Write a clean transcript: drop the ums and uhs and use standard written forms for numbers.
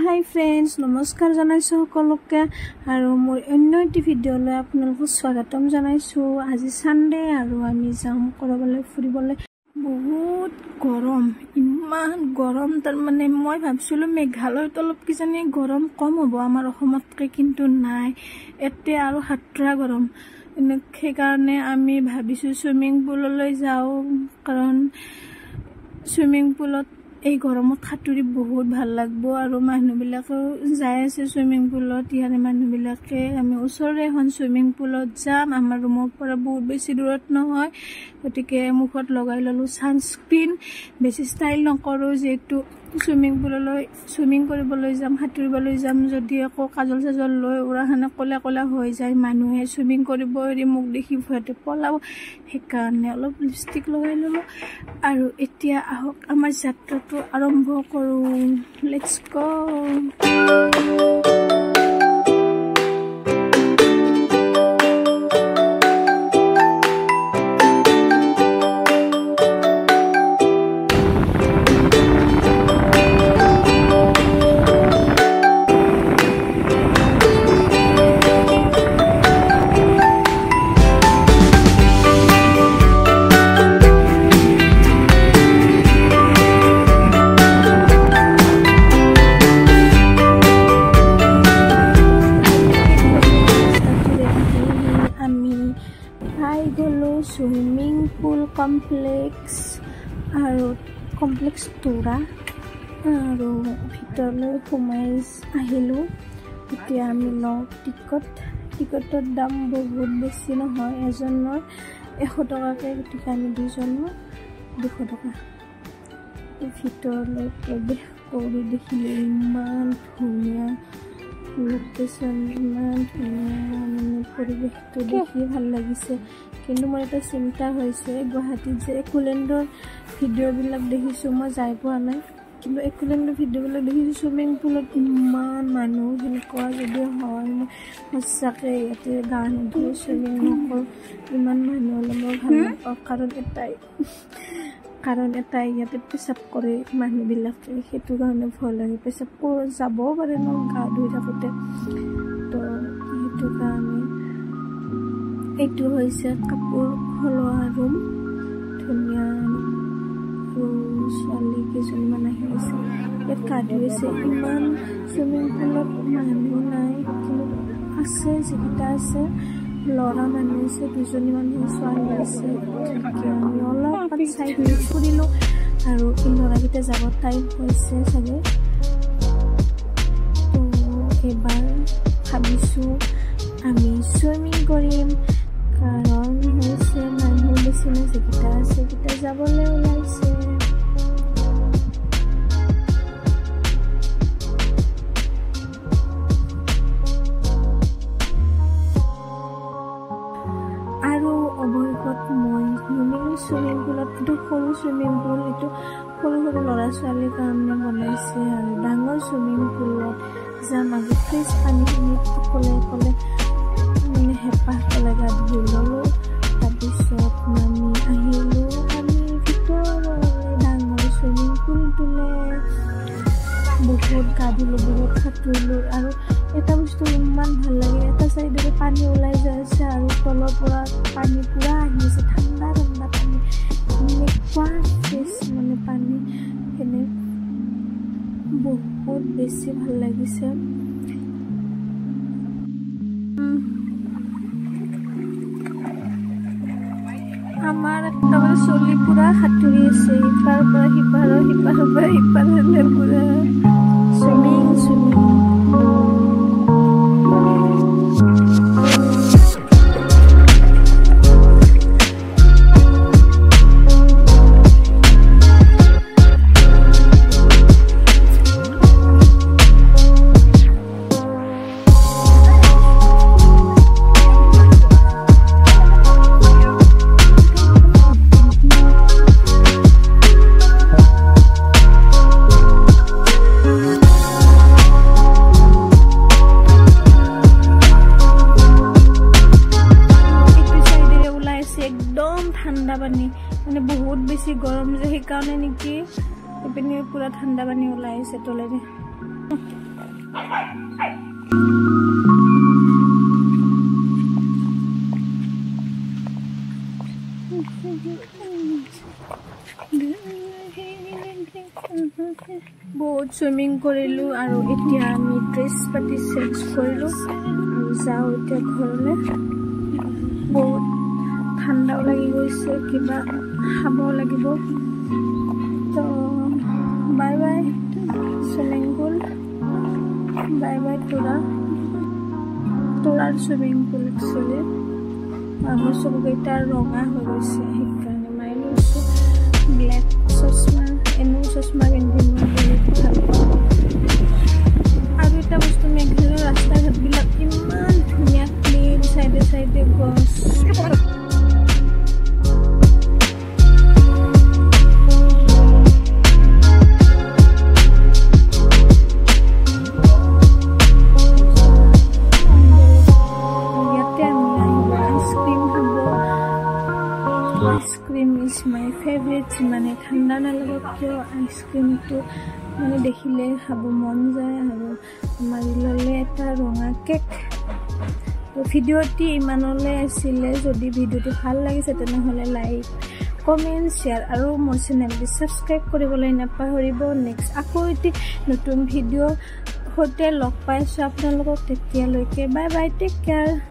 Hi friends नमस्कार जानाइছো সকলোকে আৰু মোৰ অন্য এটি ভিডিঅলৈ আপোনালোকক স্বাগতম জানাইছো। আজি সানডে আৰু আমি যাম কৰবালৈ ফুৰিবলৈ। বহুত গৰম, ইমান গৰম, তাৰ মানে মই ভাবছিলো মেঘালয়ত অলপ কিজানি গৰম কম হ'ব আমাৰ অসমতকৈ, কিন্তু নাই, এতে আৰু হাতৰা গৰম। সেইকাৰণে আমি ভাবিছো সুইমিং পুললৈ যাওঁ, কাৰণ সুইমিং পুলত এই গৰমত সাঁতুৰি বহুত ভাল লাগব। আৰু মানুহবিলাকে যাই আছে সুইমিং পুলত, ইয়াৰে মানুহবিলাকে। আমি ওচৰৰে এখন সুইমিং পুলত যাম, আমাৰ ৰুমৰ পৰা বহুত বেছি দূৰত নহয়, গতিকে মুখত লগাই ললো ছানস্ক্ৰীন। বেছি ষ্টাইল নকৰোঁ, যিহেতু সুইমিং পুললৈ সুইমিং কৰিবলৈ যাম, সাঁতুৰিবলৈ যাম। যদি আকৌ কাজল চাজল লৈ উৰাখানে ক'লা ক'লা হৈ যায়, মানুহে সুইমিং কৰিব এৰি মোক দেখি ভয়তে পলাব, সেইকাৰণে অলপ লিপষ্টিক লগাই ললো। আৰু এতিয়া আহক আমাৰ যাত্ৰাটো আৰম্ভ কৰোঁ। Let's go. Swimming pool complex আৰু কমপ্লেক্স তোৰা, আৰু ভিতৰলৈ সোমাই আহিলোঁ। এতিয়া আমি লওঁ টিকটৰ দাম বহুত বেছি নহয়, এজনৰ 100 টকাকৈ, গতিকে আমি দুজনৰ 200 টকা। ভিতৰলৈ প্ৰৱেশ কৰি দেখিলোঁ ইমান ধুনীয়া লোকেশ্যন, ইমান ধুনীয়া, মানে পৰিৱেশটো দেখি ভাল লাগিছে। কিন্তু মোৰ এটা চিন্তা হৈছে, গুৱাহাটীত যে একুলেণ্ডৰ ভিডিঅ'বিলাক দেখিছোঁ, মই যাই পোৱা নাই, কিন্তু একুলেণ্ডৰ ভিডিঅ'বিলাক দেখিছোঁ চুইমিং পুলত ইমান মানুহ। সেনেকুৱা যদি হয়, মই সঁচাকৈ ইয়াতে গা নুধুই চুইমিং নকৰোঁ। ইমান মানুহ হ'লে মই ভাল নাপাওঁ, কাৰণ এটাই ইয়াতে পেচাব কৰে মানুহবিলাকে, সেইটো কাৰণে ভয় লাগে। পেচাব যাবও পাৰে ন গা ধুই থাকোঁতে, তো সেইটো কাৰণে। এইটো হৈছে কাপোৰ সলোৱা ৰুম, ধুনীয়া। আৰু ছোৱালী কেইজনীমান আহি আছে, ইয়াত গা ধুইছে। ইমান চুইমিং পুলত মানুহ নাই, কিন্তু আছে, যিকেইটা আছে ল'ৰা মানুহ আছে, 2জনী মানুহ, ছোৱালী আছে। আমি অলপমান চাই ফুৰিলোঁ, আৰু এই ল'ৰাকেইটা যাব টাইম হৈছে চাগে। তো এইবাৰ ভাবিছোঁ আমি চুইমিং কৰিম, কাৰণ হৈছে মানুহ বেছি নাই, যিকেইটা আছে সেইকেইটা যাবলৈ ওলাইছে। আৰু অৱশেষত মই নুমিলোঁ চুইমিং পুলত। এইটো সৰু চুইমিং পুল, এইটো সৰু সৰু ল'ৰা ছোৱালীৰ কাৰণে বনাইছে। আৰু ডাঙৰ চুইমিং পুলত যাম, আজি ফ্ৰেছ পানীখিনিত অকলে মানে হেঁপাহ পেলাই গা ধুই ল'লোঁ। তাৰপিছত নামি আহিলোঁ আমি ভিতৰলৈ। ডাঙৰ চুইমিং পুলটোলৈ বহুত গা ধুলোঁ, বহুত সাঁতুৰিলোঁ। আৰু এটা বস্তু ইমান ভাল লাগে, এটা চাইডেৰে পানী ওলাই যায় আছে, আৰু তলৰ পৰা পানী পূৰা আহি আছে, ঠাণ্ডা ঠাণ্ডা পানী, এনেকুৱা ফ্ৰেছ মানে পানী, এনে বহুত বেছি ভাল লাগিছে। আমাৰ একেবাৰে চলি পুৰা সাঁতুৰি আছে, ইপাৰ পৰা সিপাৰ, সিপাৰৰ পৰা সিপাৰলৈ পুৰা চুইমিং। ঠাণ্ডা পানী, মানে বহুত বেছি গৰম যে, সেইকাৰণে নেকি ইপিনে পুৰা ঠাণ্ডা পানী ওলাই আছে তলেৰে বহুত সুইমিং কৰিলো আৰু এতিয়া আমি ড্ৰেছ পাতি চেঞ্জ কৰিলো আৰু যাও এতিয়া ঘৰলৈ বহুত ঠাণ্ডাও লাগি গৈছে কিবা খাব লাগিব তো bye bye swimming pool bye bye তোৰাৰ সুইমিং পুল একচুৱেলি আৰু চবকেইটা ৰঙা হৈ গৈছে সেইকাৰণে মাৰি লৈছোঁ ব্লেক চশমা এনো চশমা পিন্ধি মই বহুত ভাল পাওঁ আৰু এটা বস্তু মেঘালয়ৰ ৰাস্তা ঘাটবিলাক ইমান ধুনীয়া ক্লিন চাইডে চাইডে গছ Ice cream is my favorite. মানে ঠাণ্ডা নালাগক কিয় আইচক্ৰীমটো মানে দেখিলে খাব মন যায় আৰু মাৰি ল'লে এটা ৰঙা কেক তো ভিডিঅ'টি ইমানলৈ আছিলে যদি ভিডিঅ'টো ভাল লাগিছে তেনেহ'লে লাইক কমেণ্ট শ্বেয়াৰ আৰু মোৰ চেনেলটো ছাবস্ক্ৰাইব কৰিবলৈ নাপাহৰিব নেক্সট আকৌ এটি নতুন ভিডিঅ' সৈতে লগ পাইছোঁ আপোনালোকক তেতিয়ালৈকে বাই বাই টেক কেয়াৰ